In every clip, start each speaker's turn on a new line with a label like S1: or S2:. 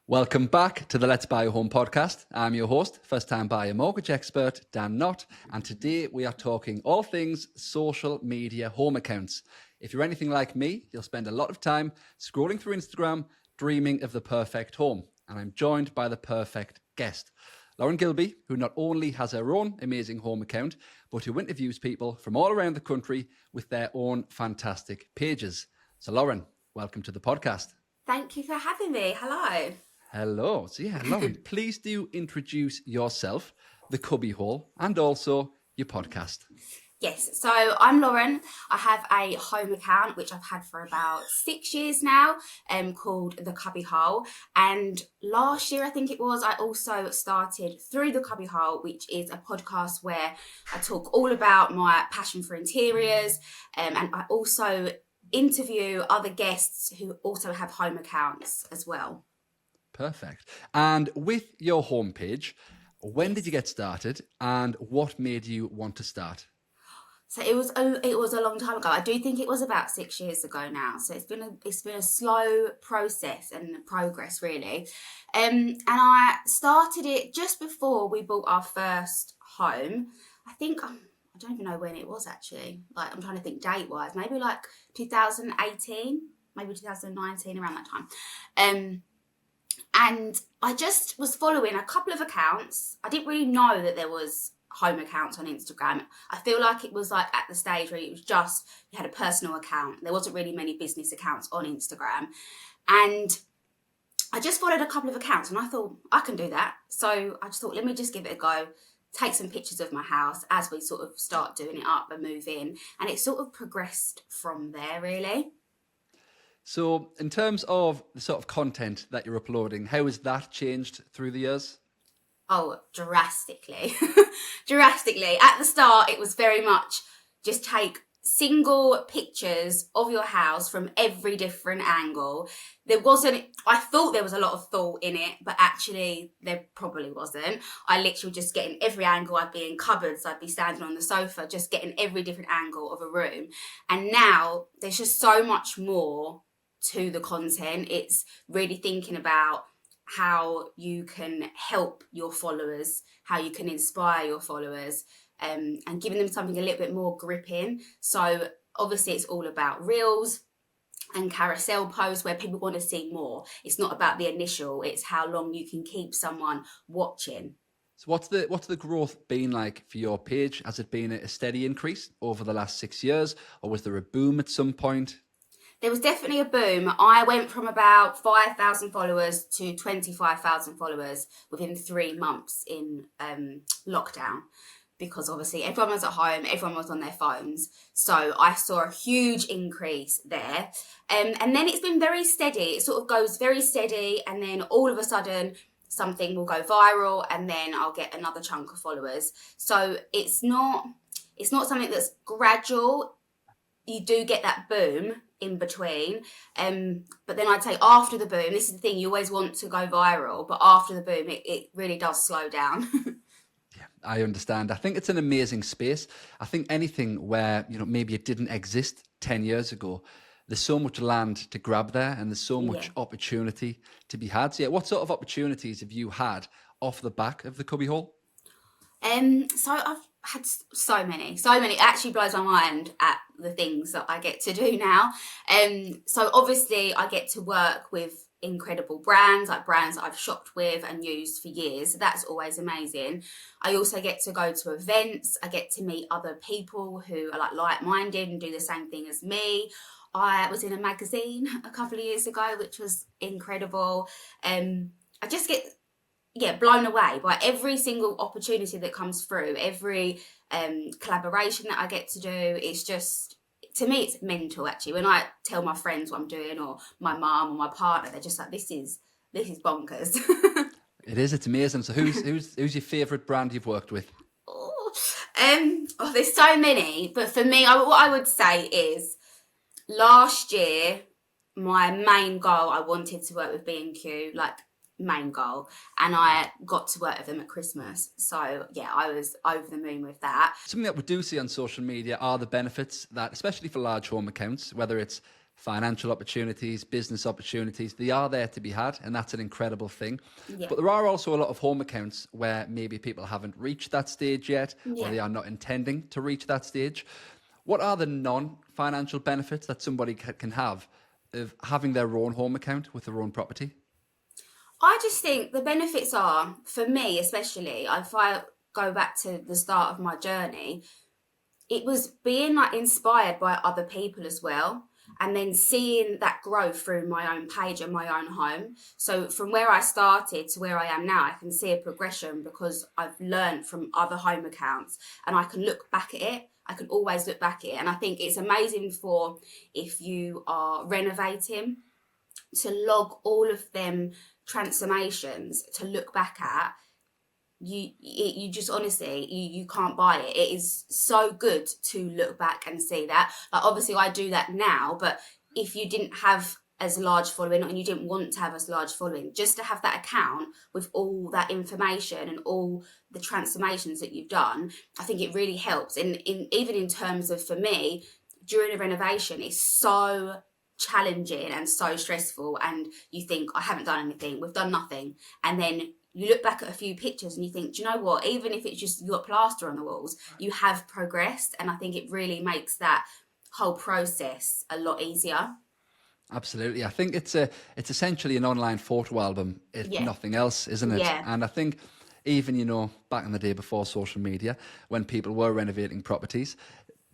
S1: Welcome back to the Let's Buy a Home podcast. I'm your host, first-time buyer mortgage expert, Dan Knott, and today we are talking all things social media home accounts. If you're anything like me, you'll spend a lot of time scrolling through Instagram, dreaming of the perfect home. And I'm joined by the perfect guest, Lauren Gilbey, who not only has her own amazing home account, but who interviews people from all around the country with their own fantastic pages. So Lauren, welcome to the podcast.
S2: Thank you for having me. Hello.
S1: Hello. So Lauren, please do introduce yourself, the Cubby hole, and also your podcast.
S2: Yes, so I'm Lauren. I have a home account, which I've had for about 6 years now, called The Cubby Hole. And last year, I think it was, I also started Through the Cubby Hole, which is a podcast where I talk all about my passion for interiors. And I also interview other guests who also have home accounts as well.
S1: Perfect. And with your homepage, when did you get started and what made you want to start?
S2: So it was a long time ago. I do think it was about 6 years ago now. So it's been a slow process and progress really. And I started it just before we bought our first home. I think I don't even know when it was actually. Like I'm trying to think date wise. Maybe like 2018, maybe 2019, around that time. And I just was following a couple of accounts. I didn't really know that there was home accounts on Instagram. I feel like it was like at the stage where it was just, you had a personal account. There wasn't really many business accounts on Instagram. And I just followed a couple of accounts and I thought, I can do that. So I just thought, let me just give it a go. Take some pictures of my house as we sort of start doing it up and move in. And it sort of progressed from there, really.
S1: So in terms of the sort of content that you're uploading, how has that changed through the years?
S2: Oh, drastically. Drastically. At the start, it was very much just take single pictures of your house from every different angle. I thought there was a lot of thought in it, but actually there probably wasn't. I literally just getting every angle. I'd be in cupboards, I'd be standing on the sofa, just getting every different angle of a room. And now there's just so much more to the content. It's really thinking about how you can help your followers, how you can inspire your followers, and giving them something a little bit more gripping. So obviously it's all about reels and carousel posts where people want to see more. It's not about the initial, it's how long you can keep someone watching.
S1: So what's the growth been like for your page? Has it been a steady increase over the last 6 years, or was there a boom at some point?
S2: There was definitely a boom. I went from about 5,000 followers to 25,000 followers within 3 months in lockdown, because obviously everyone was at home, everyone was on their phones. So I saw a huge increase there. And then it's been very steady. It sort of goes very steady, and then all of a sudden something will go viral and then I'll get another chunk of followers. So it's not something that's gradual. You do get that boom in between, but then I'd say after the boom, this is the thing, you always want to go viral, but after the boom it really does slow down.
S1: Yeah, I understand. I think it's an amazing space. I think anything where maybe it didn't exist 10 years ago, there's so much land to grab there and there's so much opportunity to be had. So what sort of opportunities have you had off the back of the Cubby hole?
S2: So I've had so many. It actually blows my mind at the things that I get to do now. So obviously I get to work with incredible brands, like brands that I've shopped with and used for years. So that's always amazing. I also get to go to events. I get to meet other people who are like-minded and do the same thing as me. I was in a magazine a couple of years ago, which was incredible. I just get blown away by every single opportunity that comes through, every collaboration that I get to do. It's just, to me, it's mental actually. When I tell my friends what I'm doing, or my mum or my partner, they're just like, this is bonkers.
S1: It is, it's amazing. So who's your favourite brand you've worked with?
S2: There's so many, but for me, what I would say is last year, my main goal, I wanted to work with B&Q, main goal, and I got to work with them at Christmas. So yeah, I was over the moon with that.
S1: Something that we do see on social media are the benefits that, especially for large home accounts, whether it's financial opportunities, business opportunities. They are there to be had, and that's an incredible thing.
S2: Yeah.
S1: But there are also a lot of home accounts where maybe people haven't reached that stage yet, or
S2: Yeah.
S1: they are not intending to reach that stage. What are the non-financial benefits that somebody can have of having their own home account with their own property?
S2: I just think the benefits are, for me especially, if I go back to the start of my journey, it was being like inspired by other people as well, and then seeing that growth through my own page and my own home. So from where I started to where I am now, I can see a progression because I've learned from other home accounts, and I can look back at it. I can always look back at it, and I think it's amazing for if you are renovating to log all of them transformations to look back at. You just honestly, you can't buy it. It is so good to look back and see that. Like, obviously I do that now, but if you didn't have as large following and you didn't want to have as large following, just to have that account with all that information and all the transformations that you've done, I think it really helps. And even in terms of, for me, during a renovation, it's so challenging and so stressful, and you think, I haven't done anything, we've done nothing, and then you look back at a few pictures and you think, do you know what, even if it's just you got plaster on the walls, you have progressed. And I think it really makes that whole process a lot easier.
S1: Absolutely. I think it's essentially an online photo album, if
S2: Yeah.
S1: nothing else, isn't it?
S2: Yeah.
S1: And I think even, back in the day before social media, when people were renovating properties,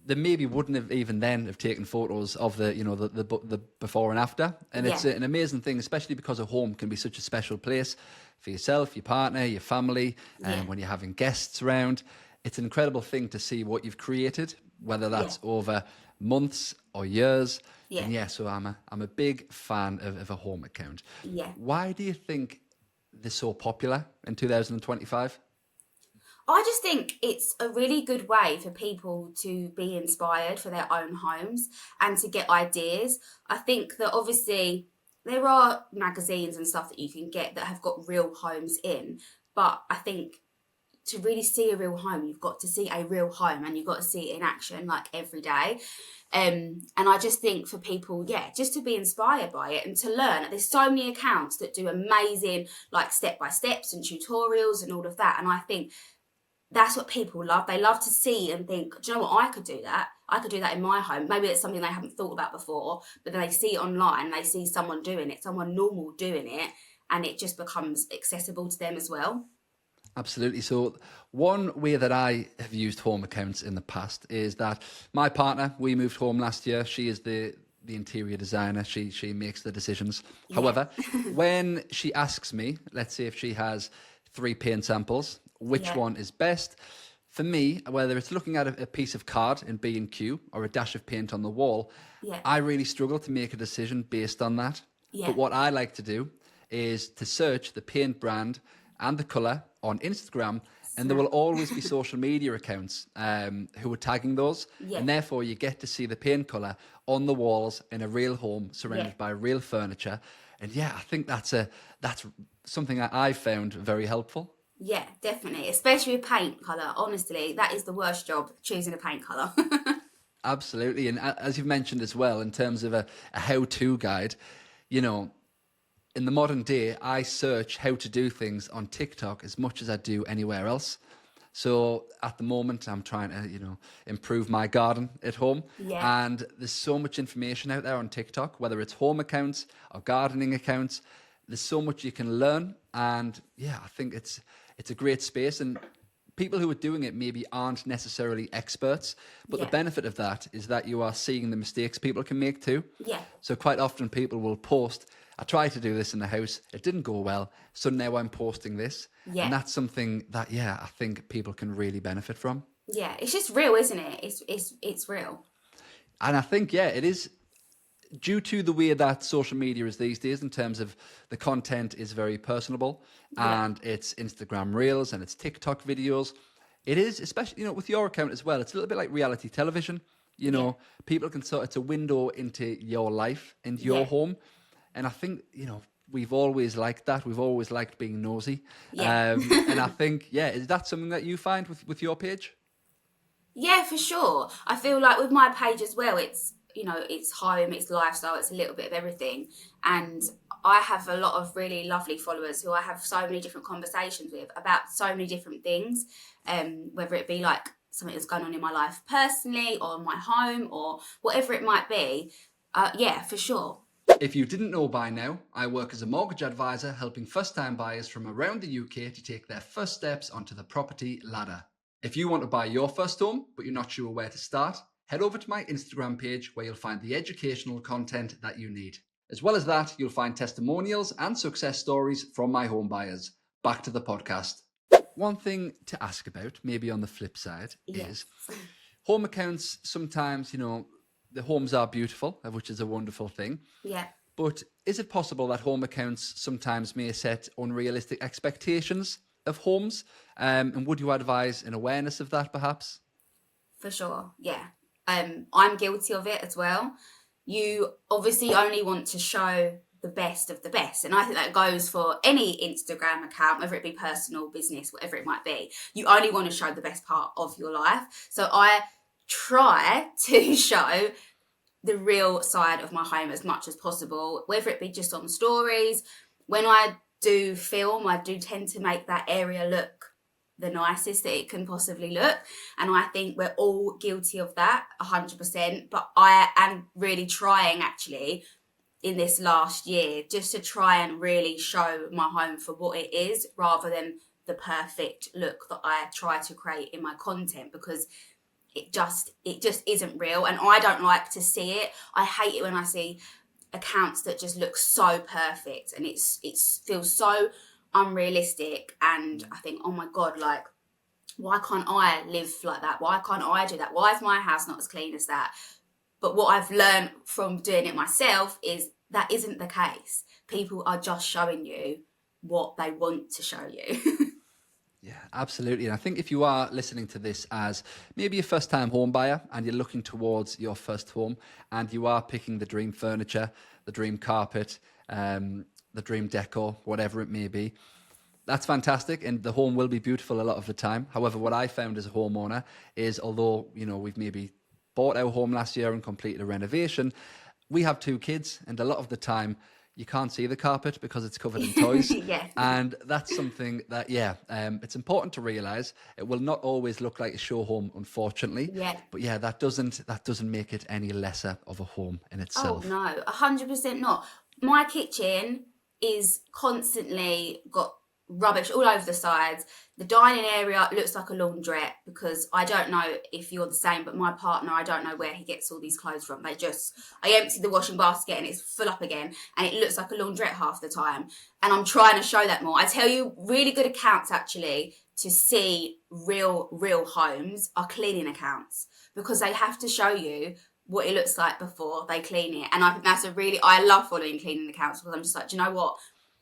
S1: they maybe wouldn't have even then have taken photos of the before and after. And it's
S2: Yeah.
S1: an amazing thing, especially because a home can be such a special place for yourself, your partner, your family, and
S2: Yeah.
S1: when you're having guests around. It's an incredible thing to see what you've created, whether that's over months or years.
S2: Yeah.
S1: And yeah, so I'm a big fan of a home account.
S2: Yeah.
S1: Why do you think they're so popular in 2025?
S2: I just think it's a really good way for people to be inspired for their own homes and to get ideas. I think that obviously there are magazines and stuff that you can get that have got real homes in, but I think to really see a real home, you've got to see a real home and you've got to see it in action like every day. And I just think for people, just to be inspired by it and to learn. There's so many accounts that do amazing like step-by-steps and tutorials and all of that. And I think that's what people love. They love to see and think, do you know what, I could do that. I could do that in my home. Maybe it's something they haven't thought about before, but then they see it online, they see someone doing it, someone normal doing it, and it just becomes accessible to them as well.
S1: Absolutely. So one way that I have used home accounts in the past is that my partner, we moved home last year. She is the interior designer. She makes the decisions.
S2: Yeah.
S1: However, when she asks me, let's say if she has 3 paint samples, which one is best? For me, whether it's looking at a piece of card in B&Q or a dash of paint on the wall, I really struggle to make a decision based on that. But what I like to do is to search the paint brand and the colour on Instagram, and there will always be social media accounts who are tagging those, and therefore you get to see the paint colour on the walls in a real home surrounded by real furniture. And I think that's something that I've found very helpful.
S2: Yeah, definitely. Especially with paint colour. Honestly, that is the worst job, choosing a paint colour.
S1: Absolutely. And as you've mentioned as well, in terms of a how-to guide, in the modern day, I search how to do things on TikTok as much as I do anywhere else. So at the moment, I'm trying to, improve my garden at home.
S2: Yeah.
S1: And there's so much information out there on TikTok, whether it's home accounts or gardening accounts. There's so much you can learn. And I think it's a great space. And people who are doing it maybe aren't necessarily experts, but the benefit of that is that you are seeing the mistakes people can make too.
S2: Yeah.
S1: So quite often people will post, I tried to do this in the house, it didn't go well, so now I'm posting this.
S2: Yeah.
S1: And that's something that, I think people can really benefit from.
S2: Yeah, it's just real, isn't it? It's real.
S1: And I think, it is due to the way that social media is these days in terms of the content is very personable and it's Instagram Reels and it's TikTok videos. It is, especially, with your account as well, it's a little bit like reality television. People can it's a window into your life and your home. And I think, we've always liked that. We've always liked being nosy.
S2: Yeah.
S1: And I think, is that something that you find with your page?
S2: Yeah, for sure. I feel like with my page as well, it's it's home, it's lifestyle, it's a little bit of everything. And I have a lot of really lovely followers who I have so many different conversations with about so many different things, whether it be like something that's going on in my life personally or my home or whatever it might be. Yeah, for sure.
S1: If you didn't know by now, I work as a mortgage advisor helping first-time buyers from around the UK to take their first steps onto the property ladder. If you want to buy your first home, but you're not sure where to start, head over to my Instagram page where you'll find the educational content that you need. As well as that, you'll find testimonials and success stories from my home buyers. Back to the podcast. One thing to ask about, maybe on the flip side, is home accounts. Sometimes, the homes are beautiful, which is a wonderful thing.
S2: Yeah.
S1: But is it possible that home accounts sometimes may set unrealistic expectations of homes? And would you advise an awareness of that, perhaps?
S2: For sure, yeah. I'm guilty of it as well. You obviously only want to show the best of the best. And I think that goes for any Instagram account, whether it be personal, business, whatever it might be. You only want to show the best part of your life. So I try to show the real side of my home as much as possible, whether it be just on stories. When I do film, I do tend to make that area look the nicest that it can possibly look. And I think we're all guilty of that 100%. But I am really trying actually in this last year just to try and really show my home for what it is rather than the perfect look that I try to create in my content, because it just isn't real, and I don't like to see it. I hate it when I see accounts that just look so perfect and it feels so unrealistic, and I think, oh my God, like, why can't I live like that? Why can't I do that? Why is my house not as clean as that? But what I've learned from doing it myself is that isn't the case. People are just showing you what they want to show you.
S1: Yeah, absolutely. And I think if you are listening to this as maybe a first-time home buyer and you're looking towards your first home and you are picking the dream furniture, the dream carpet, the dream decor, whatever it may be, that's fantastic, and the home will be beautiful a lot of the time. However, what I found as a homeowner is, although, we've maybe bought our home last year and completed a renovation, we have 2 kids, and a lot of the time you can't see the carpet because it's covered in toys.
S2: Yeah.
S1: And that's something that, it's important to realise. It will not always look like a show home, unfortunately.
S2: Yeah.
S1: But yeah, that doesn't make it any lesser of a home in itself.
S2: Oh, no, 100% not. My kitchen is constantly got rubbish all over the sides. The dining area looks like a laundrette, because I don't know if you're the same, but my partner, I don't know where he gets all these clothes from. I empty the washing basket and it's full up again, and it looks like a laundrette half the time. And I'm trying to show that more. I tell you, really good accounts actually to see real homes are cleaning accounts, because they have to show you what it looks like before they clean it. And I think that's I love following cleaning accounts, because I'm just like, do you know what?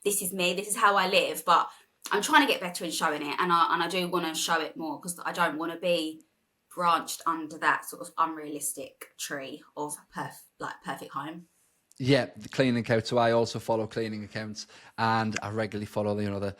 S2: This is me, this is how I live, but I'm trying to get better in showing it, and I do want to show it more, because I don't want to be branched under that sort of unrealistic tree of perfect home.
S1: Yeah, the cleaning accounts. So I also follow cleaning accounts, and I regularly follow a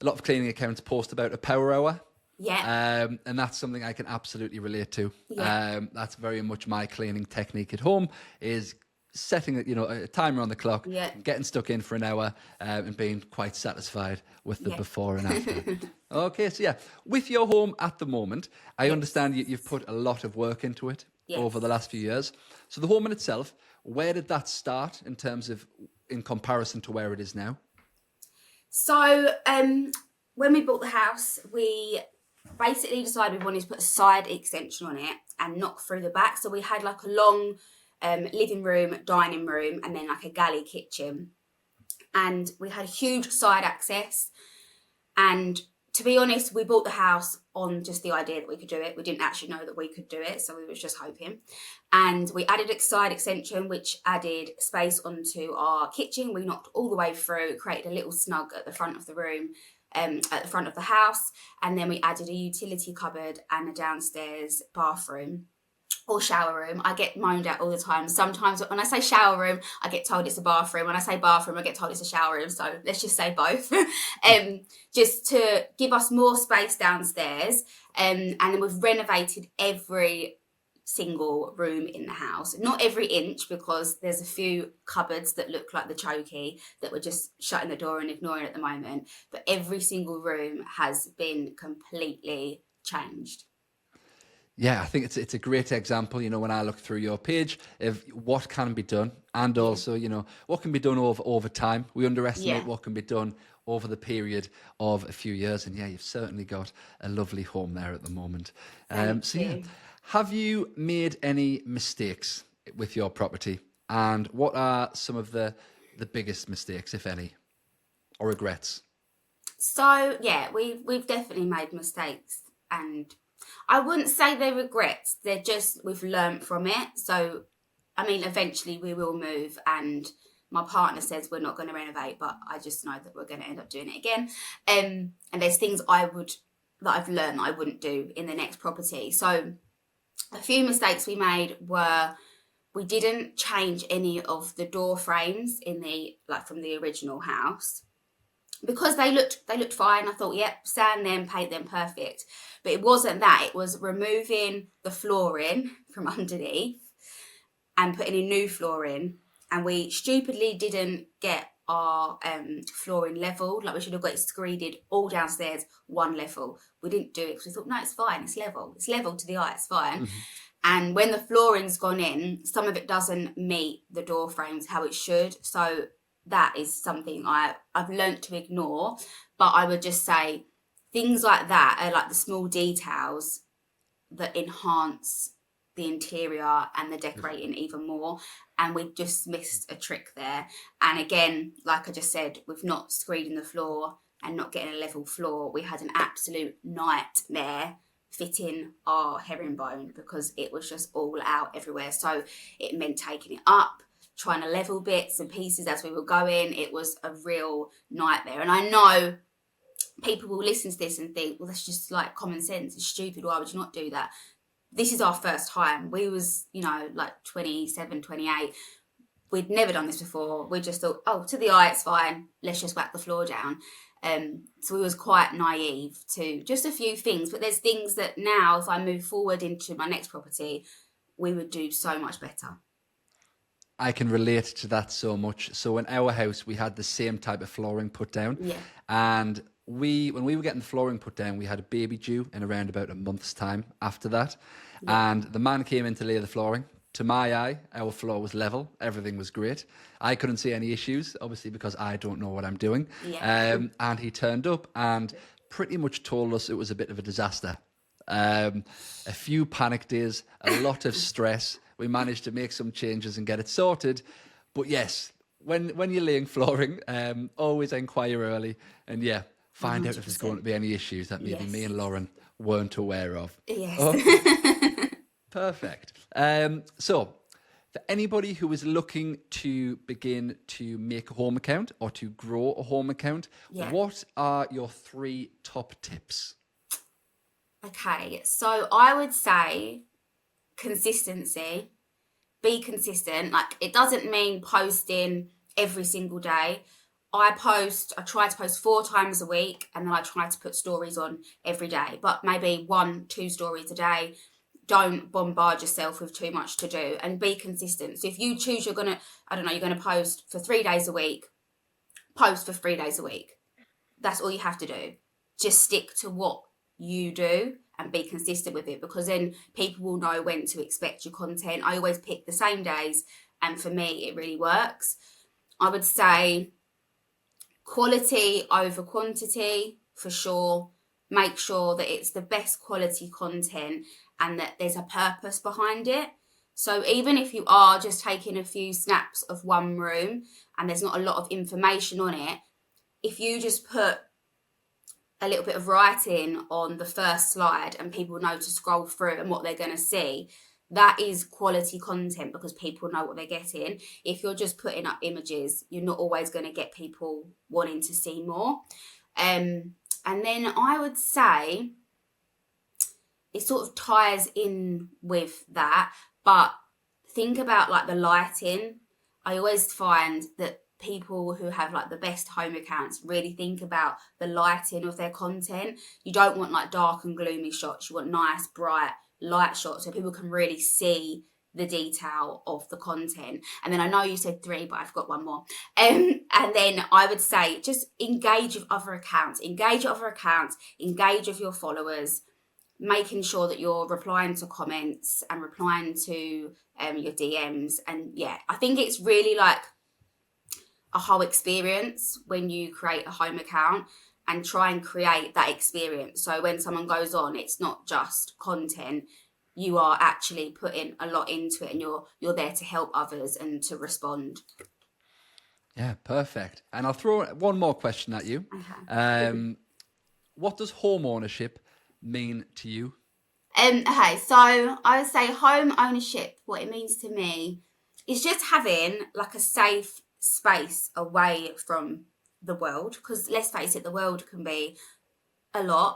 S1: lot of cleaning accounts post about a power hour.
S2: Yeah.
S1: And that's something I can absolutely relate to.
S2: Yeah.
S1: That's very much my cleaning technique at home, is setting a timer on the clock, getting stuck in for an hour, and being quite satisfied with the before and after. Okay, so with your home at the moment, I understand you've put a lot of work into it over the last few years. So the home in itself, where did that start in comparison to where it is now?
S2: So when we bought the house, we basically decided we wanted to put a side extension on it and knock through the back. So we had like a long living room, dining room, and then like a galley kitchen. And we had a huge side access. And to be honest, we bought the house on just the idea that we could do it. We didn't actually know that we could do it, so we was just hoping. And we added a side extension, which added space onto our kitchen. We knocked all the way through, created a little snug at the front of the room, at the front of the house. And then we added a utility cupboard and a downstairs bathroom or shower room. I get moaned at all the time. Sometimes when I say shower room, I get told it's a bathroom. When I say bathroom, I get told it's a shower room. So let's just say both. Just to give us more space downstairs. And then we've renovated every single room in the house. Not every inch, because there's a few cupboards that look like the chokey that we're just shutting the door and ignoring at the moment. But every single room has been completely changed.
S1: Yeah, I think it's a great example, when I look through your page of what can be done, and also, what can be done over time. We underestimate what can be done over the period of a few years. And yeah, you've certainly got a lovely home there at the moment.
S2: Thank you.
S1: Have you made any mistakes with your property? And what are some of the biggest mistakes, if any, or regrets?
S2: So yeah, we've definitely made mistakes, and I wouldn't say they're regrets. They're just, we've learnt from it. So, I mean, eventually we will move, and my partner says we're not going to renovate, but I just know that we're going to end up doing it again. And there's things that I've learned that I wouldn't do in the next property. So a few mistakes we made were, we didn't change any of the door frames from the original house, because they looked fine. I thought, yep, sand them, paint them, perfect. But it wasn't that. It was removing the flooring from underneath and putting in new flooring. And we stupidly didn't get our flooring leveled. Like, we should have got it screeded all downstairs one level. We didn't do it because we thought, no, it's fine. It's level. It's level to the eye. It's fine. Mm-hmm. And when the flooring's gone in, some of it doesn't meet the door frames how it should. So that is something I've learnt to ignore. But I would just say things like that are like the small details that enhance the interior and the decorating even more. And we just missed a trick there. And again, like I just said, with not screeding the floor and not getting a level floor, we had an absolute nightmare fitting our herringbone, because it was just all out everywhere. So it meant taking it up, trying to level bits and pieces as we were going. It was a real nightmare. And I know people will listen to this and think, well, that's just like common sense. It's stupid. Why would you not do that? This is our first time. We was, like 27, 28. We'd never done this before. We just thought, oh, to the eye, it's fine. Let's just whack the floor down. So we was quite naive to just a few things. But there's things that now, if I move forward into my next property, we would do so much better.
S1: I can relate to that so much. So in our house, we had the same type of flooring put down.
S2: Yeah.
S1: And when we were getting the flooring put down, we had a baby due in around about a month's time after that. Yeah. And the man came in to lay the flooring. To my eye, our floor was level. Everything was great. I couldn't see any issues, obviously, because I don't know what I'm doing. Yeah. And he turned up and pretty much told us it was a bit of a disaster. A few panic days, a lot of stress. We managed to make some changes and get it sorted. But yes, when you're laying flooring, always inquire early, and find 100%. Out if there's going to be any issues that maybe me and Lauren weren't aware of.
S2: Yes.
S1: Oh, perfect. So for anybody who is looking to begin to make a home account or to grow a home account, what are your 3 top tips?
S2: Okay, so I would say consistency. Be consistent. Like, it doesn't mean posting every single day. I try to post 4 times a week, and then I try to put stories on every day, but maybe 1-2 stories a day. Don't bombard yourself with too much to do, and be consistent. So if you choose you're going to post for 3 days a week, post for 3 days a week. That's all you have to do. Just stick to what you do and be consistent with it, because then people will know when to expect your content. I always pick the same days, and for me, it really works. I would say quality over quantity, for sure. Make sure that it's the best quality content and that there's a purpose behind it. So even if you are just taking a few snaps of one room and there's not a lot of information on it, if you just put a little bit of writing on the first slide and people know to scroll through and what they're going to see, that is quality content, because people know what they're getting. If you're just putting up images, you're not always going to get people wanting to see more. And then I would say it sort of ties in with that, but think about like the lighting. I always find that people who have like the best home accounts really think about the lighting of their content. You don't want like dark and gloomy shots. You want nice, bright, light shot so people can really see the detail of the content. And then I know you said 3, but I've got one more. And then I would say just engage with other accounts, engage with your followers, making sure that you're replying to comments and replying to your DMs. And yeah, I think it's really like a whole experience when you create a home account, and try and create that experience. So when someone goes on, it's not just content. You are actually putting a lot into it, and you're there to help others and to respond.
S1: Yeah, perfect. And I'll throw one more question at you.
S2: Okay.
S1: What does home ownership mean to you?
S2: Okay, so I would say home ownership, what it means to me is just having like a safe space away from the world. Because let's face it, the world can be a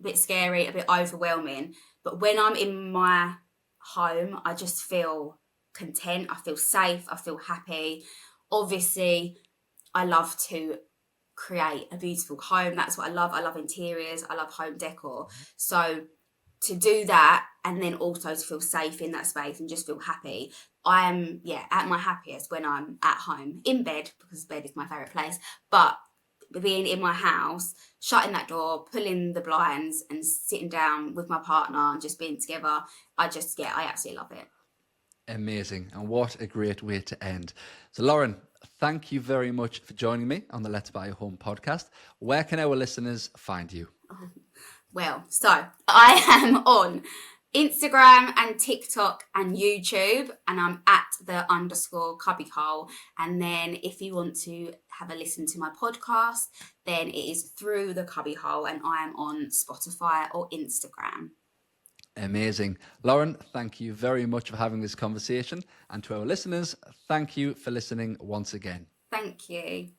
S2: bit scary, a bit overwhelming. But when I'm in my home, I just feel content, I feel safe, I feel happy. Obviously, I love to create a beautiful home. That's what I love. I love interiors, I love home decor. So to do that, and then also to feel safe in that space and just feel happy, I am at my happiest when I'm at home in bed, because bed is my favorite place. But being in my house, shutting that door, pulling the blinds and sitting down with my partner and just being together, I absolutely love it.
S1: Amazing. And what a great way to end. So Lauren, thank you very much for joining me on the Let's Buy a Home podcast. Where can our listeners find you?
S2: Well, so I am on Instagram and TikTok and YouTube, and I'm at the _cubbyhole. And then if you want to have a listen to my podcast, then it is through the Cubbyhole, and I am on Spotify or Instagram.
S1: Amazing. Lauren, thank you very much for having this conversation. And to our listeners, thank you for listening once again.
S2: Thank you.